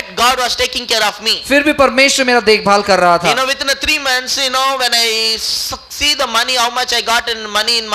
Yet God was taking care of me. फिर भी परमेश्वर मेरा देखभाल कर रहा था. Within the 3 months, when I see the money, how much I got in money in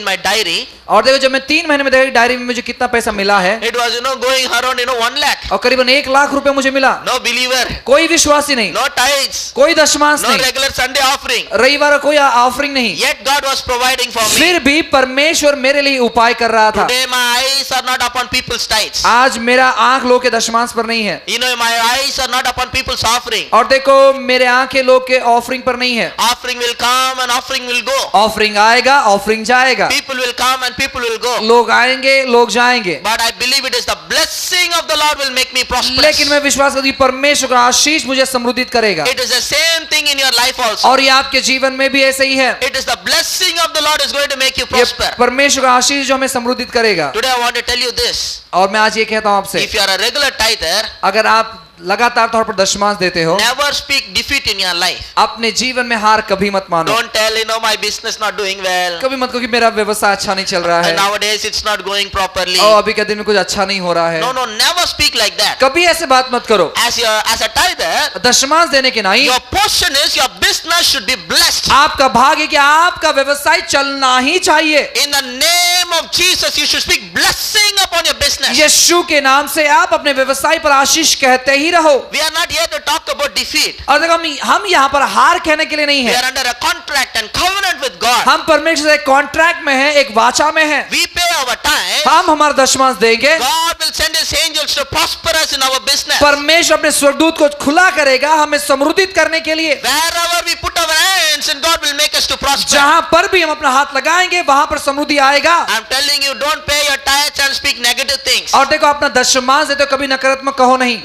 my diary. और देखो जब मैं 3 महीने में देखा डायरी में मुझे कितना पैसा मिला है. It was going around 1 lakh. और करीबन 1 लाख रुपए मुझे मिला. No believer. कोई विश्वासी नहीं. No tithes. कोई दशमांश No नहीं. regular Sunday offering. रविवार कोई ऑफरिंग नहीं. Yet God was providing for me. फिर भी परमेश्वर मेरे लिए उपाय कर रहा था. Today my eyes are not upon people's tithes. आज मेरा आंख लोग के दशमांश पर नहीं है. My eyes are not upon people's offering. और देखो मेरे आंखें लोग के ऑफरिंग पर नहीं है. Offering will come and offering will go. Offering आएगा ऑफरिंग जाएगा. People will come and people will go. लोग आएंगे लोग जाएंगे. But I believe it is the blessing of the Lord will make me prosperous. लेकिन मैं विश्वास करता हूं परमेश्वर का आशीष मुझे समृद्धित करेगा. It is the same thing in your life also. और ये आपके जीवन में भी ऐसे ही है. It is the blessing of the Lord is going to make you prosper. परमेश्वर का आशीष जो हमें समृद्धित करेगा. Today I want to tell you this. और मैं आज ये कहता हूं आपसे. If you are a regular tither, अगर आप लगातार तौर पर दशमांश देते हो, never speak defeat in your life. अपने जीवन में हार कभी मत मानो. Don't tell my business not doing well. कभी मत कहो कि मेरा व्यवसाय अच्छा नहीं चल रहा है. And nowadays it's not going properly. और अभी के दिन में कुछ अच्छा नहीं हो रहा है. No, never speak like that. कभी ऐसे बात मत करो. As a tither, दशमांश देने के नहीं. your portion is your business should be blessed. आपका भाग है कि आपका व्यवसाय चलना ही चाहिए. In the name of Jesus, you should speak blessing upon your business. यीशु के नाम से आप अपने व्यवसाय पर आशीष कहते ही रहो. We are not here to talk about defeat. और देखो हम यहाँ पर हार कहने के लिए नहीं We है. are under a contract and covenant with God. हम परमेश्वर से कॉन्ट्रैक्ट में हैं, एक वाचा में हैं. We pay our time. हम हमारा दशमांश देंगे. God will send His angels to prosper us in our business. परमेश्वर अपने स्वर्गदूत को खुला करेगा हमें समृद्धित करने के लिए. Wherever we put our hands, and God will make us to prosper. जहां पर भी हम अपना हाथ लगाएंगे वहां पर समृद्धि आएगा. I'm telling you, don't pay your tithes and speak negative things. और देखो अपना दशमांश देते हो कभी नकारात्मक कहो नहीं.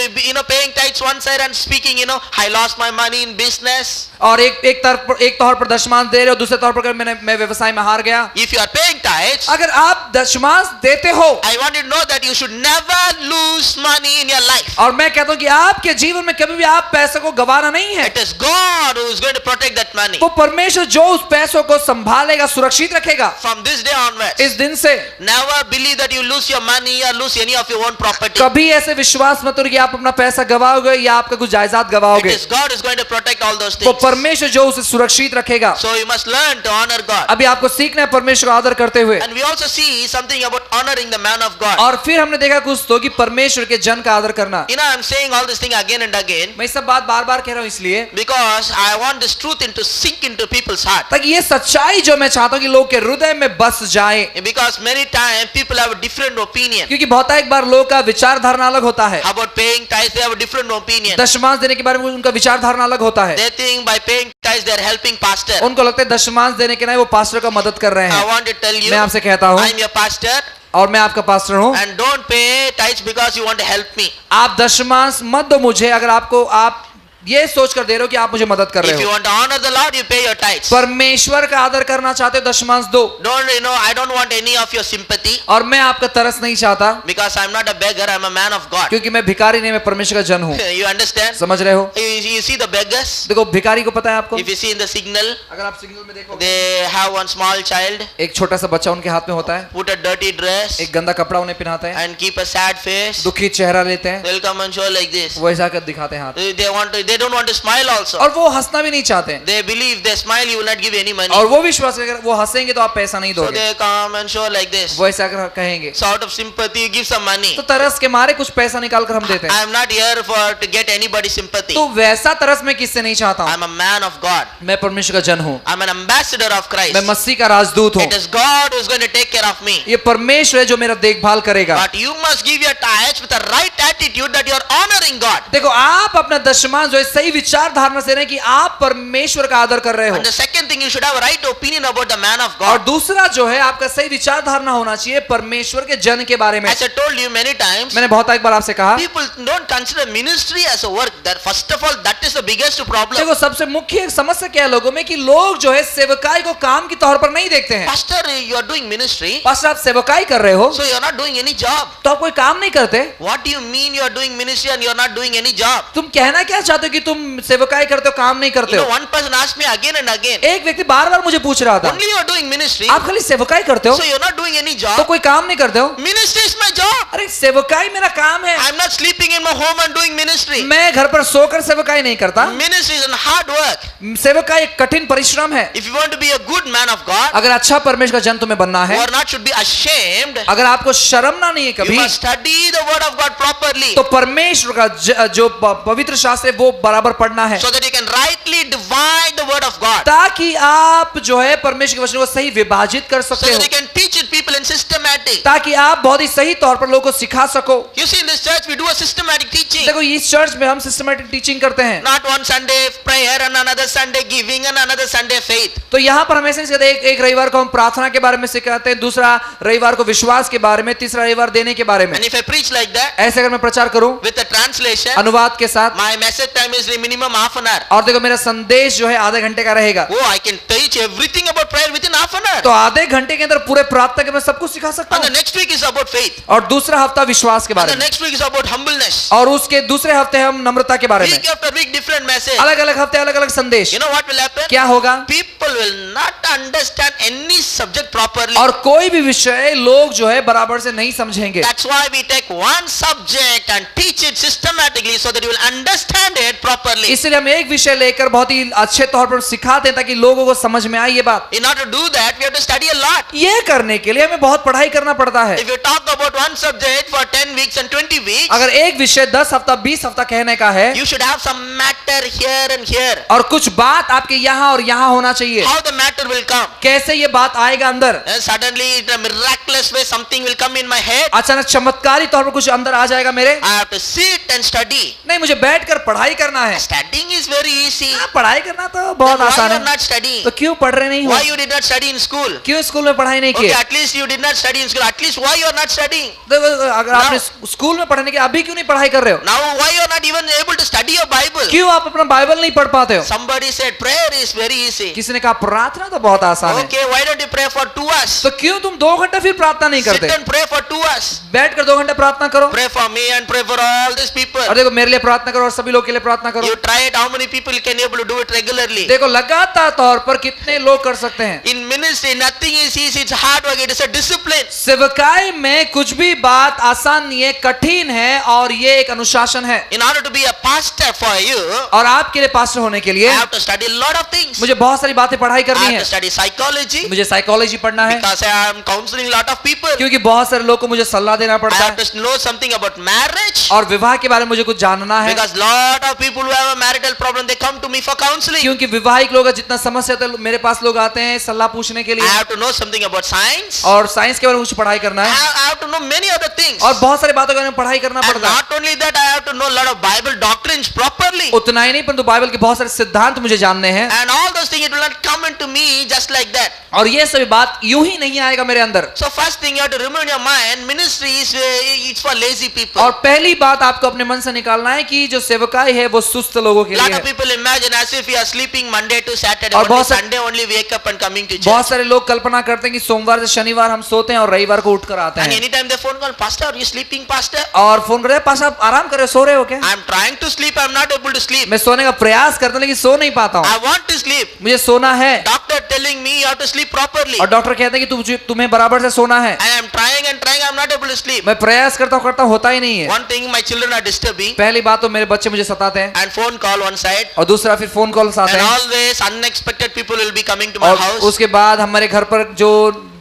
Paying tithes one side and speaking, I lost my money in business. और एक तौर पर दशमांश दे रहे हो, दूसरे तौर पर मैं व्यवसाय में हार गया. If you are paying tithes, अगर आप दशमांश देते हो, I want you to know that you should never lose money in your life. और मैं कहता हूं कि आपके जीवन में कभी भी आप पैसे को गंवाना नहीं है. It is God who is going to protect that money. वो परमेश्वर जो उस पैसों को संभालेगा, सुरक्षित रखेगा. From this day onwards, इस दिन से never believe that you lose your money or lose any of your own property. कभी ऐसे विश्वास मत करो कि आप अपना पैसा गवाओगे या आपका कुछ जायदाद गवाओगे. It is God is going to protect all those वो things. परमेश्वर जो उसे सुरक्षित रखेगा. So you must learn to honor God. अभी आपको सीखना है परमेश्वर का आदर करते हुए. And we also see something about honoring the man of God. और फिर हमने देखा कुछ तो कि परमेश्वर के जन का आदर करना. I'm saying all this thing again and again. मैं सब बात बार-बार कह रहा हूं इसलिए Because I want this truth to sink into people's heart. ताकि ये सच्चाई जो मैं चाहता हूं कि लोग के हृदय में बस जाए. Because many times people have a different opinion. क्योंकि बहुत एक बार लोग का विचार धारणा अलग होता है. About paying tithes, they have a different opinion. दशमांश देने के बारे में उनका विचार धारणा अलग होता है. They think by paying tithes they are helping pastor. उनको लगता है दशमांश देने के नहीं वो पास्टर का मदद कर रहे I हैं. want to tell you, मैं आपसे कहता हूं I am your pastor. और मैं आपका पास्टर हूं. And don't pay tithes because you want to help me. आप दशमांश मत दो मुझे अगर आप ये सोच कर दे रहे हो कि आप मुझे मदद कर If रहे you हो. want to honor the Lord, you pay your tithes. परमेश्वर का आदर करना चाहते हो दशमांश दो. Don't I don't want any of your sympathy. और मैं आपका तरस नहीं चाहता Because I'm not a beggar, I'm a man of God. क्योंकि मैं भिखारी नहीं, मैं परमेश्वर का जन हूं. You understand? समझ रहे हो? You see the beggars? देखो भिखारी को पता है आपको. If you see in the signal, अगर आप सिग्नल में देखो they have one small child, एक छोटा सा बच्चा उनके हाथ में होता है. put a dirty dress एक गंदा कपड़ा उन्हें पहनाते हैं. and keep a sad face. दुखी चेहरा लेते हैं. They'll come and show like this. वो ऐसा कर दिखाते हैं हाथ. They don't want to smile also. और वो हंसना भी नहीं चाहते हैं. They believe they smile, you will not give any money. और वो विश्वास अगर वो हंसेंगे तो आप पैसा नहीं So दोगे. they come and show like this. वो ऐसा कहेंगे. So out of sympathy, you give some money. तो तरस के मारे कुछ पैसा निकाल कर हम देते हैं. I am not here to get anybody's sympathy. तो वैसा तरस मैं किससे नहीं चाहता हूँ. I am a man of God. मैं परमेश्वर का जन हूँ. I am an ambassador of Christ. मैं मसीह का राजदूत हूँ. It is God who is going to take care of me. ये परमेश्वर है जो मेरा देखभाल करेगा. But you must give your tithes with the right attitude that you are honoring God. देखो आप अपना दशमांश जो है सही विचार धारणा से रहे कि आप परमेश्वर का आदर कर रहे हो. And the second thing, you should have a right opinion about the man of और God. दूसरा जो है आपका सही विचार धारणा होना चाहिए परमेश्वर के जन के बारे में. As I told you many times, मैंने बहुत एक बार आपसे कहा people don't consider ministry as a work. That first of all, that is the biggest problem. देखो सबसे मुख्य एक समस्या क्या है लोगों में कि लोग जो है सेवकाई को काम के तौर पर नहीं देखते हैं. Pastor, you are doing ministry, pastor आप सेवकाई कर रहे हो so you are not doing any job. तो आप कोई काम नहीं करते. What do you mean you are doing ministry and you are not doing any job? तुम कहना क्या चाहते हो कि तुम सेवकाई करते हो, काम नहीं करते You हो? know, one person asked me again and again, एक व्यक्ति बार बार मुझे पूछ रहा था, only you are doing ministry, आप खाली सेवकाई करते हो so you're not doing any तो job. कोई काम नहीं करते हो? Ministry is my job. अरे सेवकाई मेरा काम है, I'm not sleeping in my home and doing ministry. मैं घर पर सोकर सेवकाई नहीं करता। Ministry is a hard work. सेवकाई एक कठिन परिश्रम है। If you want to be a good man of God, अगर अच्छा परमेश्वर का जन तुम्हें बनना you है, are not should be ashamed. अगर आपको शर्म ना नहीं है You कभी, must study the word of God properly, तो परमेश्वर का जो पवित्र शास्त्र है वो बराबर पढ़ना है, so that you can rightly divide the word of God, ताकि आप जो है परमेश्वर के वचन को सही विभाजित कर so सकते that हो, you can teach it people in systematic. ताकि आप बहुत ही सही तौर पर लोगों को सिखा सको। You see, in this church we do a systematic teaching. देखो इस चर्च में हम सिस्टमैटिक टीचिंग करते हैं, Not one Sunday prayer and another Sunday giving and another Sunday faith. तो यहाँ पर हम ऐसे नहीं सिखाते, एक रविवार को हम प्रार्थना के बारे में सिखाते हैं, दूसरा रविवार को विश्वास के बारे में, तीसरा रविवार देने के बारे में। And if I preach like that ऐसे अगर मैं प्रचार करूं with a translation, अनुवाद के साथ, my message time is minimum half an hour. और देखो मेरा संदेश जो है आधे घंटे का रहेगा, Oh, I can teach everything about prayer within half an hour. तो आधे घंटे के अंदर पूरे प्रार्थना के मैं सब कुछ सिखा सकता And the हूँ। next week is about faith. और दूसरा हफ्ता विश्वास के And बारे the में, next week is about humbleness. और उसके दूसरे हफ्ते हम नम्रता के बारे में, Week after week different message. अलग अलग हफ्ते अलग अलग संदेश। You know what will happen? क्या होगा? People will not understand any subject properly. और कोई भी विषय लोग जो है बराबर से नहीं समझेंगे। That's why we take one subject and teach it systematically so that you will understand it properly. इसलिए हम एक विषय लेकर बहुत ही अच्छे तौर पर सिखाते हैं ताकि लोगों को समझ में आए ये बात। In order to do that, we have to study a lot. ये करने के लिए हमें बहुत पढ़ाई करना पड़ता है। If you talk about one subject for 10 weeks and 20 weeks, अगर एक विषय 10 हफ्ता 20 हफ्ता कहने का है, you should have some matter here and here. और कुछ बात आपके यहाँ और यहाँ होना चाहिए। How the matter will come? कैसे ये बात आएगा अंदर? And suddenly, in a miraculous way, something will come in my head. अचानक चमत्कारी तौर पर कुछ अंदर आ जाएगा मेरे? I have to sit and study. नहीं, मुझे बैठकर पढ़ाई करना है। Studying is very easy. हाँ, पढ़ाई करना तो Then बहुत why आसान you are है। not studying? तो क्यों पढ़ रहे नहीं हो? Why you did not study in school? क्यों स्कूल में पढ़ाई नहीं की? Okay, at least you did not study in school. At least why you are not studying? देखो, अगर आपने स्कूल में पढ़ने के अभी क्यों नहीं पढ़ाई कर रहे हो? Now why you are not even able to study your Bible? क्यों आप अपना बाइबल नहीं पढ़ पाते हो? Somebody said prayer is very easy. किसी ने कहा प्रार्थना तो बहुत आसान है। Okay, why don't you pray for 2 hours? तो क्यों तुम 2 घंटे फिर प्रार्थना नहीं Sit करते? and pray for 2 hours. बैठकर 2 घंटे प्रार्थना करो, Pray for me and pray for all these people. और देखो मेरे लिए प्रार्थना करो और सभी लोग के लिए प्रार्थना करो। You try it. How many people can able to do it regularly? देखो लगातार तौर पर कितने लोग कर सकते हैं। In ministry, nothing is easy. It's hard work. It is a discipline. सेवकाई में कुछ भी बात आसान नहीं है, कठिन है, और ये एक अनुशासन है। In order to be a pastor for you, और आपके लिए पास्टर होने के लिए I have to study a lot of things. मुझे बहुत सारी बातें पढ़ाई I करनी have है। to study psychology मुझे साइकोलॉजी पढ़ना है, because I am counseling a lot of people. क्योंकि बहुत सारे लोग को मुझे सलाह देना I पड़ता have है, to know something about marriage और विवाह के बारे में मुझे कुछ जानना है, because lot of people who have a marital problem they come to me for counseling. क्योंकि विवाहिक लोग का जितना समस्या है तो मेरे पास लोग आते हैं सलाह पूछने के I लिए, have to know something about science. और साइंस के बारे में कुछ पढ़ाई करना I है, have to know many other things. और बहुत सारी बातों के बारे में पढ़ाई करना And पड़ता है। not only that, I have to know a lot of Bible doctrines properly. उतना ही नहीं, परंतु बाइबल के बहुत सारे सिद्धांत मुझे जानने हैं, And all those things, it will not come into me just like that. और ये सभी बात यूं ही नहीं आएगा मेरे अंदर। So first thing you have to remember in your mind, ministry is it's for lazy people. और पहली बात आपको अपने मन से निकालना है कि जो सेवकाई है वो सुस्त लोगों के Lot लिए of है। people imagine as if we are sleeping Monday to Saturday, और only बहुत Sunday only wake up and coming to बहुत church. सारे लोग कल्पना करते हैं कि सोमवार से शनिवार हम सोते हैं और रविवार को उठकर आते And हैं, anytime they phone call, Pastor, are you sleeping, Pastor? और फोन करते हैं, पास आप आराम कर रहे हो, सो रहे हो क्या? I'm trying to sleep, I'm not able to sleep. मैं सोने का प्रयास करता हूं लेकिन सो नहीं पाता हूँ, I want to sleep. मुझे सोना है, Doctor telling me you have to sleep properly. और डॉक्टर कहते हैं कि तुम्हें बराबर से सोना है। And I'm trying and trying, I'm not able to sleep. मैं प्रयास करता हूँ होता ही नहीं है। One thing, my children are disturbing. पहली बात तो मेरे बच्चे मुझे सताते हैं, And phone call one side. और दूसरा फिर फोन कॉल्स आते And हैं, always unexpected people will be coming to my और house. उसके बाद हमारे घर पर जो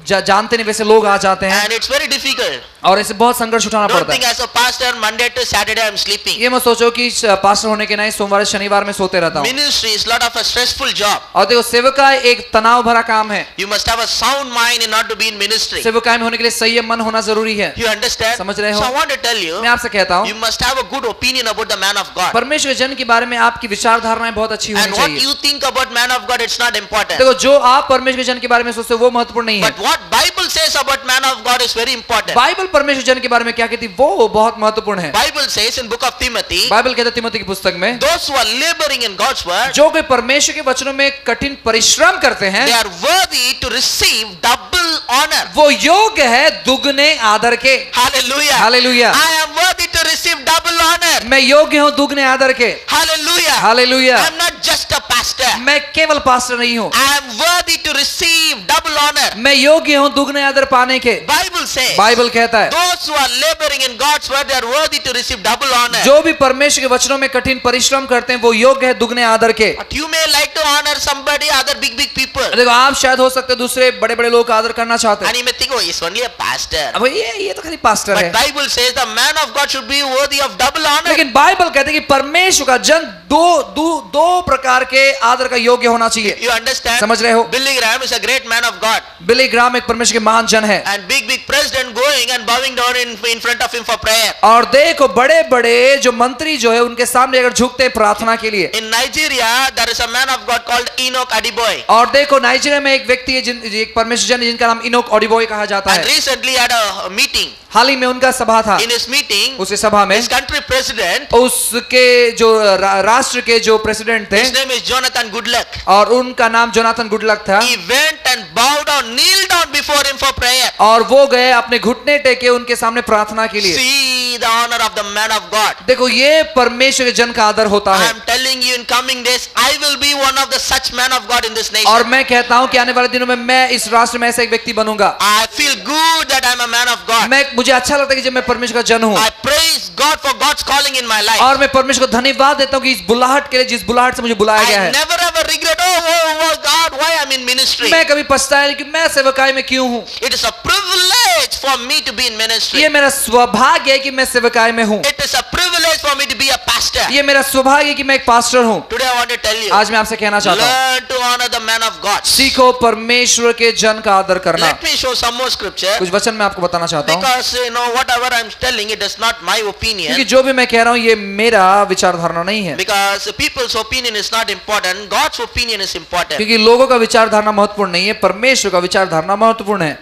जानते नहीं वैसे लोग आ जाते हैं, And it's very difficult. और ऐसे बहुत संघर्ष उठाना Don't पड़ता think है। as a pastor, Monday to Saturday I'm sleeping. ये मत सोचो कि पास्टर होने के नहीं सोमवार से शनिवार में सोते रहता हूँ। Ministry is lot of a stressful job. और देखो सेवकाई एक तनाव भरा काम है, You must have a sound mind in order to be in ministry. सेवकाई में होने के लिए संयम मन होना जरूरी है। You understand? समझ रहे हो? So I want to tell you, मैं आपसे कहता you हूँ must have a good opinion about the man of God. परमेश्वर जन के बारे में आपकी विचारधारणाएं बहुत अच्छी होनी And what चाहिए। you think about man of God, it's not important. देखो जो आप परमेश्वर जन के बारे में सोचते हो वो महत्वपूर्ण नहीं है, But what Bible says about man of God is very important. Bible परमेश्वर जन के बारे में क्या कहती है वो बहुत महत्वपूर्ण है। Bible says in book of Timothy, Bible कहता है तिमोथी की पुस्तक में, those who are laboring in God's word, जो कोई परमेश्वर के वचनों में कठिन परिश्रम करते हैं they are worthy to receive double honor. वो योग्य है दुगने आदर के। Hallelujah. Hallelujah. I am worthy to receive double honor. मैं योग्य हूँ दुगने आदर के। Hallelujah. Hallelujah. I'm not just a pastor. मैं केवल पास्टर नहीं हूँ, I am worthy to receive double honor. मैं योग्य हूँ दुगने आदर पाने के। Bible says, बाइबल कहता है those who are laboring in God's word, they are worthy to receive double honor. जो भी परमेश्वर के वचनों में कठिन परिश्रम करते हैं वो योग्य है दुगने आदर के। But you may like to honor somebody, other big people. देखो आप शायद हो सकते हैं दूसरे बड़े बड़े लोग का आदर करना चाहते And हैं। you may think, oh, he's only a pastor. अब ये तो खाली पास्टर But है, Bible says the man of God should be worthy of double honor. लेकिन बाइबल कहते हैं कि परमेश्वर का जन दो प्रकार के आदर का योग्य होना चाहिए। You understand? समझ रहे हो? Billy Graham is a great man of God. बिली ग्राम एक परमेश्वर के महान जन है, And big president going and bowing down in front of him for prayer. और देखो बड़े बड़े जो मंत्री जो है उनके सामने अगर झुकते हैं प्रार्थना के लिए। In Nigeria, there is a man of God called Enoch Adiboy. और देखो नाइजीरिया में एक व्यक्ति है एक परमेश्वर जन है जिनका नाम इनोक ऑडिबॉय कहा जाता And है। recently had a meeting. हाल ही में उनका सभा था, In his meeting, उस सभा में his country president, उसके जो राष्ट्र के जो प्रेसिडेंट थे his name is Jonathan Goodluck. और उनका नाम जोनाथन गुडलक था, He went and bowed down, kneeled down before him for prayer. और वो गए अपने घुटने टेके उनके सामने प्रार्थना के लिए। See the honor of the man of God. देखो ये परमेश्वर के जन का आदर होता I है। am telling you, in coming days, I will be one of the such man of God in this nation. और मैं कहता हूं कि आने वाले दिनों में मैं इस राष्ट्र में ऐसा एक व्यक्ति बनूंगा। I feel good that I am a man of God. मुझे अच्छा लगता है कि जब मैं परमेश्वर का जन हूं, I praise God for God's calling in my life. और मैं परमेश्वर को धन्यवाद देता हूं कि इस बुलाहट के लिए जिस बुलाहट से मुझे बुलाया गया I है। never ever regret, oh God, why I'm in ministry. मैं कभी पछताया नहीं कि मैं सेवकाई में क्यों हूं। It is a privilege for me to be in ministry. ये मेरा सौभाग्य है कि मैं सेवकाई में हूं। It is a privilege for me to be a pastor. ये मेरा सौभाग्य है कि मैं एक पास्टर हूं। Today I want to tell you, आज मैं आपसे कहना चाहता हूं, learn to honor the man of God. सीखो परमेश्वर के जन का आदर करना। Let me show some more scripture. कुछ वचन मैं आपको बताना चाहता हूं, Because whatever I'm telling, it is not my opinion. क्योंकि जो भी मैं कह रहा हूं ये मेरा विचारधारा नहीं है, Because people's opinion is not important. God's opinion is important. क्योंकि लोगों का विचारधारा महत्वपूर्ण नहीं है, परमेश्वर का विचारधारा महत्वपूर्ण है।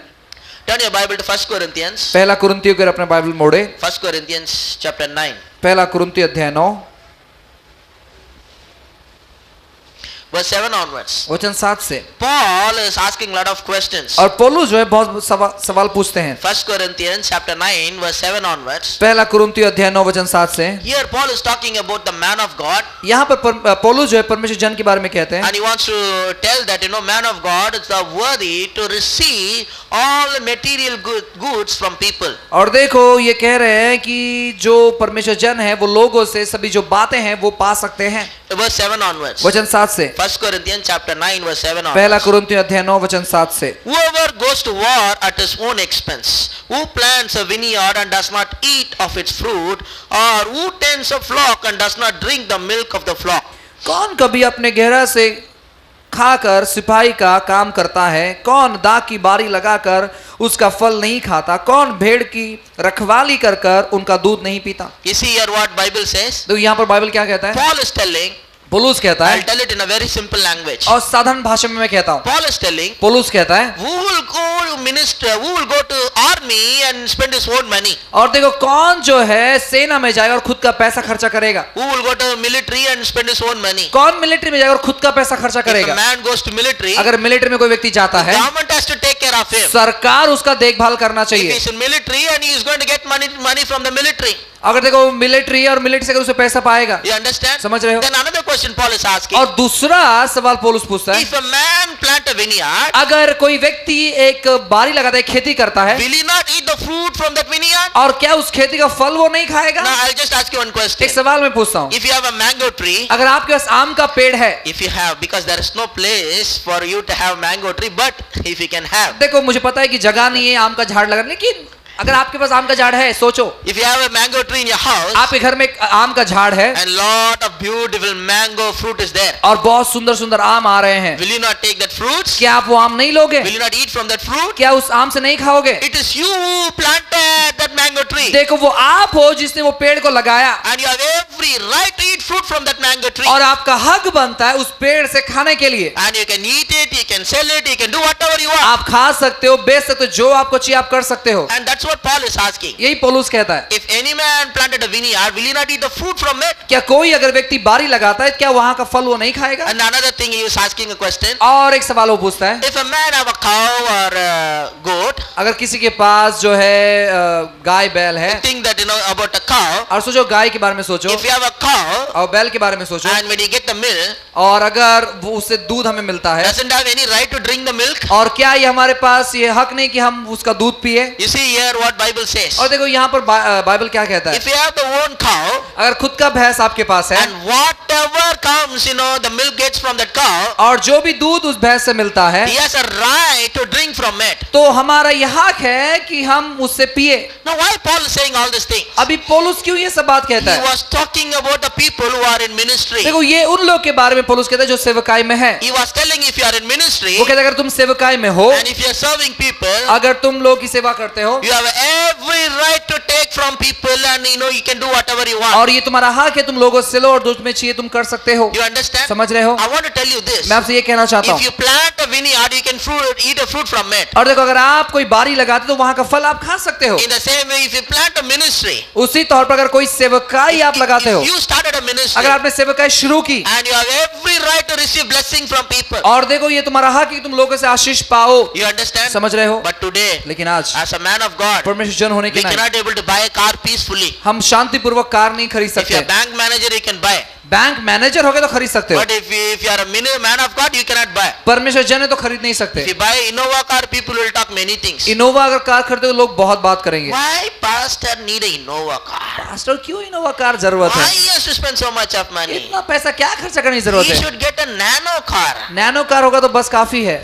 Turn your Bible to 1 Corinthians. पहला कुरिन्थियों के अपने बाइबल मोड़े, 1 Corinthians chapter 9. पहला कुरिन्थी अध्याय 9 Verse 7 onwards. वचन 7 से। Paul is asking a lot of questions. और पौलुस जो है बहुत सवाल पूछते हैं। 1 Corinthians chapter 9 verse 7 onwards. पहला कुरिन्थी अध्याय 9 वचन 7 से। Here Paul is talking about the man of God. यहाँ पर पौलुस जो है परमेश्वर जन के बारे में कहते हैं, And he wants to tell that man of God is worthy to receive all the material goods from people. और देखो ये कह रहे हैं कि जो परमेश्वर जन है वो लोगों से सभी जो बातें हैं वो पा सकते हैं। Verse 7 onwards. वचन 7 से। 1 Corinthians chapter 9 verse 7 पहला onwards. कुरिन्थी अध्याय 9 वचन 7 से। Whoever goes to war at his own expense, who plants a vineyard and does not eat of its fruit, or who tends a flock and does not drink the milk of the flock. कौन कभी अपने गहरा से खाकर सिपाही का काम करता है, कौन दाख की बारी लगाकर उसका फल नहीं खाता, कौन भेड़ की रखवाली कर कर उनका दूध नहीं पीता। You see here what Bible says? तो यहाँ पर बाइबल क्या कहता है? Paul is telling, पौलुस कहता I'll है, tell it in a very simple language. और साधारण भाषा में मैं कहता हूँ, Paul is telling, पौलुस कहता है, who will go to minister, who will go to army and spend his own money? और देखो कौन जो है सेना में जाएगा और खुद का पैसा खर्चा करेगा, Who will go to military and spend his own money? कौन मिलिट्री में जाएगा और खुद का पैसा खर्चा If a करेगा। man goes to military, अगर मिलिट्री में कोई व्यक्ति जाता है, government has to take care of him. सरकार उसका देखभाल करना If चाहिए। he's in military and he is going to get money from the military. अगर देखो मिलिट्री है और मिलिट्री से अगर उसे पैसा पाएगा, You understand? समझ रहे हो? Then another question Paul is asking. और दूसरा सवाल पौलुस पूछता है, If a man plant a vineyard, अगर कोई व्यक्ति एक बारी लगाता है, खेती करता है, will he not eat the fruit from that vineyard? और क्या उस खेती का फल वो नहीं खाएगा? Now I'll just ask you one question. एक सवाल मैं पूछता हूँ, If you have a mango tree, अगर आपके पास आम का पेड़ है, if you have, because there is no place for you to have mango tree, but if you can have. देखो मुझे पता है कि जगह नहीं है आम का झाड़ लगाने, लेकिन अगर आपके पास आम का झाड़ है, सोचो If you have a mango tree in your house, आपके घर में एक आम का झाड़ है and lot of beautiful mango fruit is there, और बहुत सुंदर सुंदर आम आ रहे हैं, will you not take that fruits? क्या आप वो आम नहीं लोगे? Will you not eat from that fruit? क्या उस आम से नहीं खाओगे? It is you who planted that mango tree, देखो वो आप हो जिसने वो पेड़ को लगाया, and you have every right to eat fruit from that mango tree. और आपका हक बनता है उस पेड़ से खाने के लिए। And you can eat it, you can sell it, you can do whatever you want. आप खा सकते हो, बेच सकते हो, जो आपको चाहिए आप कर सकते हो। And that's what Paul is asking. यही पौलुस कहता है। If any man planted a vineyard, will he not eat the fruit from it? क्या कोई अगर व्यक्ति बारी लगाता है क्या वहां का फल वो नहीं खाएगा? And another thing, he is asking a question. और एक सवाल वो पूछता है, If a man have a cow or a goat, अगर किसी के पास जो है गाय बैल है, think that you know about a cow. और सोचो गाय के बारे में सोचो If you have a cow और बैल के बारे में सोचो, and when you get the milk, और अगर वो उससे दूध हमें मिलता है, doesn't have any right to drink the milk. और क्या ये हमारे पास ये हक नहीं कि हम उसका दूध पिए? You see here what Bible says. और देखो यहाँ पर बाइबल क्या कहता है, If you have the own cow अगर खुद का भैंस आपके पास है and whatever comes, you know, the milk gets from that cow, और जो भी दूध उस भैंस से मिलता है, he has a right to drink from it. तो हमारा यह हक है कि हम उससे पिए। Now why Paul is saying all these things? अभी पौलुस क्यों ये सब बात कहता He है? was talking about the people who are in ministry. देखो ये उन लोग के बारे में पौलुस कहता है जो सेवकाई में है। He was telling if you are in ministry वो कहता है अगर तुम सेवकाई में हो, and if you are serving people, अगर तुम लोग की सेवा करते हो, you have every right to take from people and you know you can do whatever you want. और ये तुम्हारा हक है, तुम लोगों से लो और जो तुम्हें चाहिए तुम कर सकते हो। You understand? समझ रहे हो? I want to tell you this. मैं आपसे ये कहना चाहता If हूँ, you plant a vineyard, you can eat a fruit from it. और देखो अगर आप कोई बारी लगाते तो वहां का फल आप खा सकते हो। In the same way, if you plant a ministry, उसी तौर पर अगर कोई सेवकाई आप लगाते हो, if you started a ministry अगर आपने सेवकाई शुरू की, and you have every right to receive blessing from people. और देखो ये तुम्हारा हक है कि तुम लोगों से आशीष पाओ। You understand? समझ रहे हो? But today, लेकिन आज as a man of God, परमेश्वर जन होने we के नाते cannot able to buy a car peacefully. हम शांतिपूर्वक कार नहीं खरीद If you सकते। are a bank manager, you can buy. Bank manager हो गए तो खरीद सकते हो, But if you are a man of God, you cannot buy. परमेश्वर जन है तो खरीद नहीं सकते। If you buy Innova car, people will talk many things. Innova अगर कार खरीदते तो लोग बहुत बात करेंगे, Why pastor need a Innova car? Pastor क्यों इनोवा कार जरूरत Why है? he has to spend so much of money? इतना पैसा क्या खर्चा करने की जरूरत He है? should get a nano car. Nano car होगा तो बस काफी है।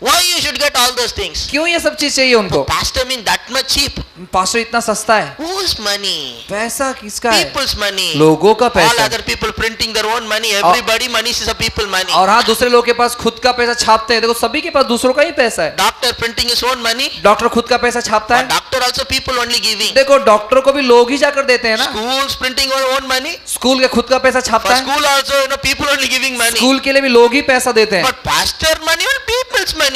Why you should get all those things? क्यों ये सब चीज चाहिए उनको? Pastor mean that much cheap. Pastor इतना सस्ता है, Whose money? पैसा किसका है? People's money. लोगों का All पैसा। other people printing their own money. Everybody money is a people money. और हाँ दूसरे लोग के पास खुद का पैसा छापते हैं, देखो सभी के पास दूसरों का ही पैसा है। Doctor printing his own money. Doctor खुद का पैसा छापता But है, doctor also people only giving. देखो डॉक्टर को भी लोग ही जाकर देते हैं ना। Schools printing their own money. School के खुद का पैसा For छापता है, school also, you know, people only giving money. School के लिए भी लोग ही पैसा देते हैं। But pastor money or people's money.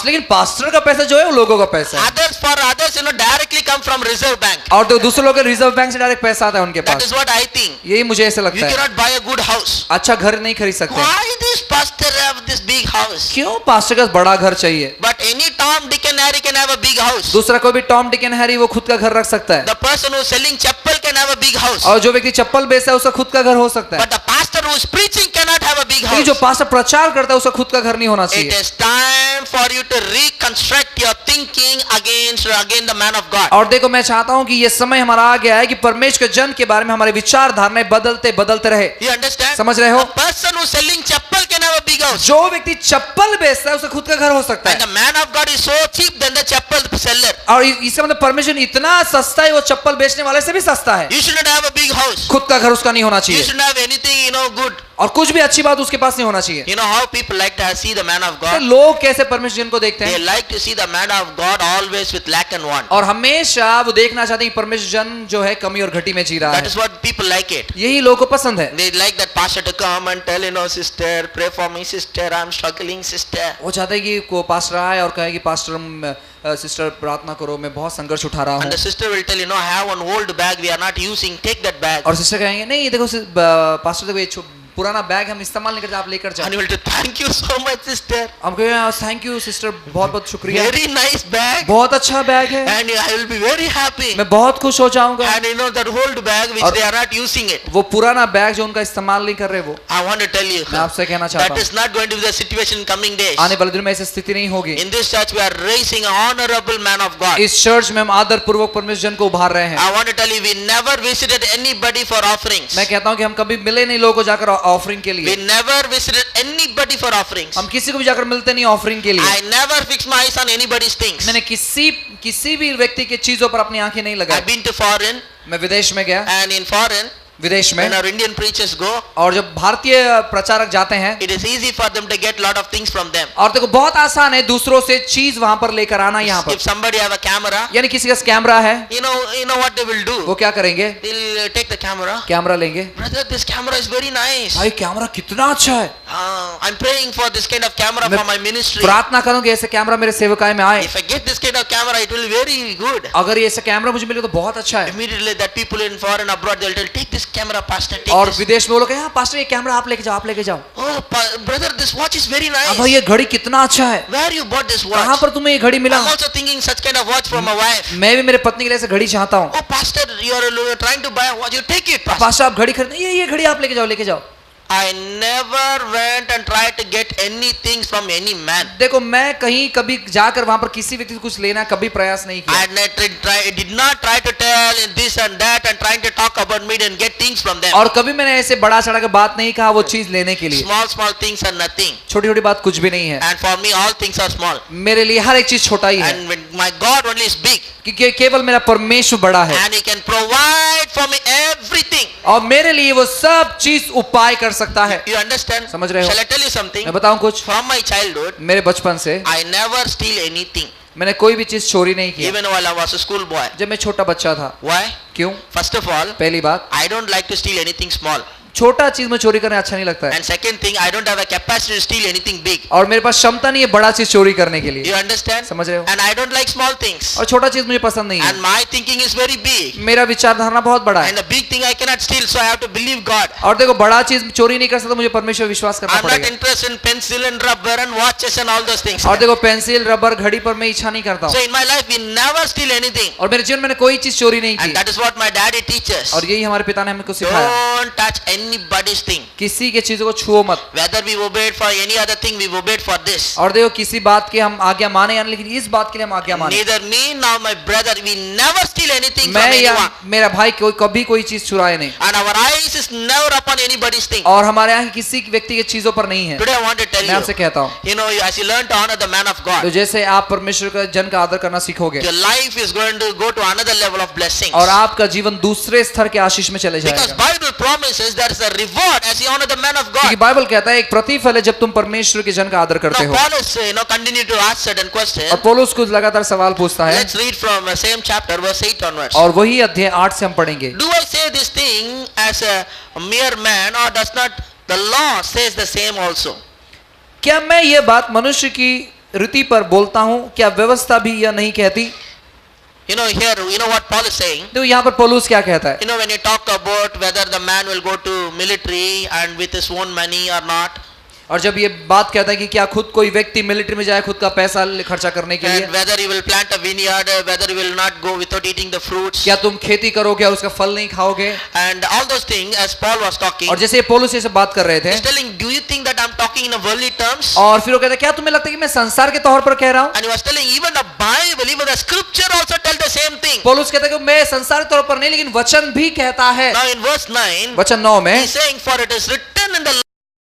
लेकिन पास्टर का पैसा जो है वो लोगों का पैसा है, Others for others, you know, directly come from Reserve Bank. और तो दूसरे लोग के रिजर्व बैंक से डायरेक्ट पैसा आता है उनके That pass. is what I think. यही मुझे ऐसा You लगता है। cannot buy a good house. अच्छा घर नहीं खरीद सकते, Why this pastor have this big house? क्यों? पास्टर का बड़ा घर चाहिए। But any Tom, Dick and Harry can have a big house. दूसरा कोई भी टॉम डिक एंड हैरी वो खुद का घर रख सकता है, The person who is selling chappal can have a big house. और जो व्यक्ति चप्पल बेचता है उसका खुद का घर हो सकता है, But the pastor who is preaching cannot have a big लेकिन जो house. पास्टर प्रचार करता है उसका खुद का घर नहीं होना It चाहिए। is time for you to reconstruct your thinking against the man of God. और देखो मैं चाहता हूं कि ये समय हमारा आ गया है कि परमेश्वर के जन के बारे में हमारे विचार धारणाएं बदलते बदलते रहे। You understand? समझ रहे हो? The person who is selling chappal can have a big house. जो व्यक्ति चप्पल बेचता है उसका खुद का घर हो सकता And है, the man of God is so cheap than the chappal seller. और इसका मतलब परमेश्वर इतना सस्ता है वो चप्पल बेचने वाले से भी सस्ता है। You should not have a big house. खुद का घर उसका नहीं होना You चाहिए, should not have anything, you know, good. और कुछ भी अच्छी बात उसके पास नहीं होना चाहिए। You know how people like to see the man of तो God? लोग कैसे परमेश्वर जन को देखते They हैं, like to see the man of God always with lack and want. और हमेशा वो देखना चाहते हैं कि परमेश्वर जन जो है कमी और घटी में जी रहा That है। is what people like it. यही लोगों को पसंद है। They like that pastor to come and tell, you know, sister, pray for me, sister, I'm struggling, sister. वो चाहते हैं कि को पास्टर आए और कहे कि पास्टर सिस्टर प्रार्थना करो, मैं बहुत संघर्ष उठा रहा And हूँ, the sister will tell, you know, I have one old bag we are not using, take that bag. और सिस्टर कहेंगे नहीं देखो पास्टर देखो ये पुराना बैग हम इस्तेमाल नहीं करते, आप लेकर जाओ। And you will tell, thank you so much, sister. हम कहेंगे थैंक यू सिस्टर, बहुत बहुत शुक्रिया, Very nice bag. बहुत अच्छा बैग है, And I will be very happy. मैं बहुत खुश हो जाऊंगा। And you know, that old bag which और- they are not using it. वो पुराना बैग जो उनका इस्तेमाल नहीं कर रहे वो, I want to tell you, मैं आपसे कहना चाहता that हूँ is not going to be the situation in coming days. आने वाले दिनों में ऐसी स्थिति नहीं होगी। In this church, we are raising an honorable man of God. इस चर्च में हम आदर पूर्वक परमेश्वर जन को उभार रहे हैं। I want to tell you, we never visited anybody for offerings. मैं कहता हूँ कि हम कभी मिले नहीं लोगों को जाकर ऑफरिंग के We लिए, never visited anybody for offerings. हम किसी को भी जाकर मिलते नहीं ऑफरिंग के लिए। I never fix my eyes on anybody's things. मैंने किसी भी व्यक्ति की चीजों पर अपनी आंखें नहीं I've लगाई। been to foreign, मैं विदेश में गया and in foreign, विदेश में, when our Indian preachers go, और जब भारतीय प्रचारक जाते हैं, it is easy for them to get lot of things from them. और देखो बहुत आसान है दूसरों से चीज वहां पर लेकर आना यहाँ पर। If somebody have a camera, यानी किसी का कैमरा है, you know what they will do? वो क्या करेंगे? They'll take the camera. Camera लेंगे, Brother, this camera is very nice. भाई कैमरा कितना अच्छा है, I'm praying for this kind of camera मैं for my ministry. प्रार्थना करूंगी ऐसे कैमरा मेरे सेवकाई में आए। If I get this kind of camera, it will be very good. अगर ये ऐसा कैमरा मुझे मिले तो बहुत अच्छा है। Immediately that people in foreign abroad, they'll tell, take this camera, pastor, take और this. विदेश में वो लोग यहाँ पास्टर ये कैमरा आप लेके जाओ, आप लेके जाओ। Oh, brother, this watch is very nice. अब भाई ये घड़ी कितना अच्छा है, Where you bought this कहाँ watch? पर तुम्हें ये घड़ी मिला? I'm also thinking such kind of watch from my wife. मैं भी मेरे पत्नी के लिए ऐसे घड़ी चाहता हूँ। Oh, pastor, you're trying to buy a watch. You take it, pastor. Pastor आप घड़ी खरीदे, ये घड़ी आप लेके जाओ, लेके जाओ। I never went and tried to get anything from any man. देखो मैं कहीं कभी जाकर वहां पर किसी व्यक्ति से कुछ लेना कभी प्रयास नहीं I किया, did not try to tell in this and that and trying to talk about me and get things from them. और kभी मैंने ऐसे बड़ा चढ़ा के बात नहीं कहा वो चीज लेने के लिए। Small things are nothing. छोटी छोटी बात कुछ भी नहीं है, And for me, all things are small. मेरे लिए हर एक चीज छोटा ही है, And when my God only is big. क्योंकि केवल मेरा परमेश्वर बड़ा है And He can provide for me everything. और मेरे लिए वो सब चीज उपाय कर सकता है। You understand? समझ रहे हो? Shall I tell you something? मैं बताऊं कुछ, From my childhood, मेरे बचपन से I never steal anything. मैंने कोई भी चीज चोरी नहीं किया Even while I was a school boy. जब मैं छोटा बच्चा था। Why? क्यों? First of all, पहली बात, I don't like to steal anything small. छोटा चीज में चोरी करना अच्छा नहीं लगता है, And second thing, I don't have a capacity to steal anything big. और मेरे पास क्षमता नहीं है बड़ा चीज चोरी करने के लिए। You understand? समझ रहे हो? And I don't like small things. और छोटा चीज मुझे पसंद नहीं And है, my thinking is very big. मेरा विचार धारणा बहुत बड़ा And है। the big thing I cannot steal, so I have to believe God. और देखो बड़ा चीज चोरी नहीं कर सकता, मुझे परमेश्वर विश्वास करना I'm not पड़ेगा। interested in pencil and rubber and watches and all those things. और देखो पेंसिल रबर घड़ी पर मैं इच्छा नहीं करता So हूँ, in my life, we never steal anything. और मेरे जीवन में मैंने कोई चीज चोरी नहीं And की, that is what my daddy teaches. और यही हमारे पिता ने हमको सिखाया, Don't touch anybody's thing. किसी के चीजों को छुओ मत। Whether we obeyed for any other thing, we obeyed for this. और देखो किसी बात की हम आज्ञा माने या नहीं, लेकिन इस बात के लिए हम आज्ञा माने। Neither me nor my brother, we never steal anything from मैं या anyone. मेरा भाई कभी कोई चीज चुराए नहीं, And our eyes is never upon anybody's thing. और हमारे यहाँ किसी व्यक्ति की चीजों पर नहीं है। Today I want to tell मैं आपसे you, कहता हूँ, as you learn to honor the man of तो God, जैसे आप परमेश्वर का जन का आदर करना सीखोगे, your life is going to go to another level of blessings. और आपका जीवन दूसरे स्तर के आशीष में चले Because जाएगा। Bible promises there is a reward as you honor the man of क्योंकि God. बाइबल कहता है एक प्रतिफल है जब तुम परमेश्वर के जन का आदर करते Now हो। Paul is continue to ask certain questions. और पौलुस कुछ लगातार सवाल पूछता है, Let's read from the same chapter, verse 8 onwards. और वही अध्याय 8 से हम पढ़ेंगे। Do I say this thing as a mere man, or does not the law says the same also? क्या मैं ये बात मनुष्य की रीति पर बोलता हूँ, क्या व्यवस्था भी यह नहीं कहती? Here, what Paul is saying? तो यहाँ पर पौलुस क्या कहता है? When you talk about whether the man will go to military and with his own money or not, और जब ये बात कहता है कि क्या खुद कोई व्यक्ति मिलिट्री में जाए खुद का पैसा खर्चा करने के लिए, and whether he will plant a vineyard, whether he will not go without eating the fruits, क्या तुम खेती करोगे और उसका फल नहीं खाओगे, and all those things, as Paul was talking, और जैसे पौलुस ये सब बात कर रहे थे, he's telling, do you think that I'm talking in a worldly terms? और फिर वो कहता है क्या तुम्हें लगता है कि मैं संसार के तौर पर कह रहा हूँ? And he was telling, even the Bible, even the scripture also tell the same thing. पौलुस कहता है कि मैं संसार के तौर पर नहीं, लेकिन वचन भी कहता है। Now in verse 9, वचन 9 में he's saying, for it is written in the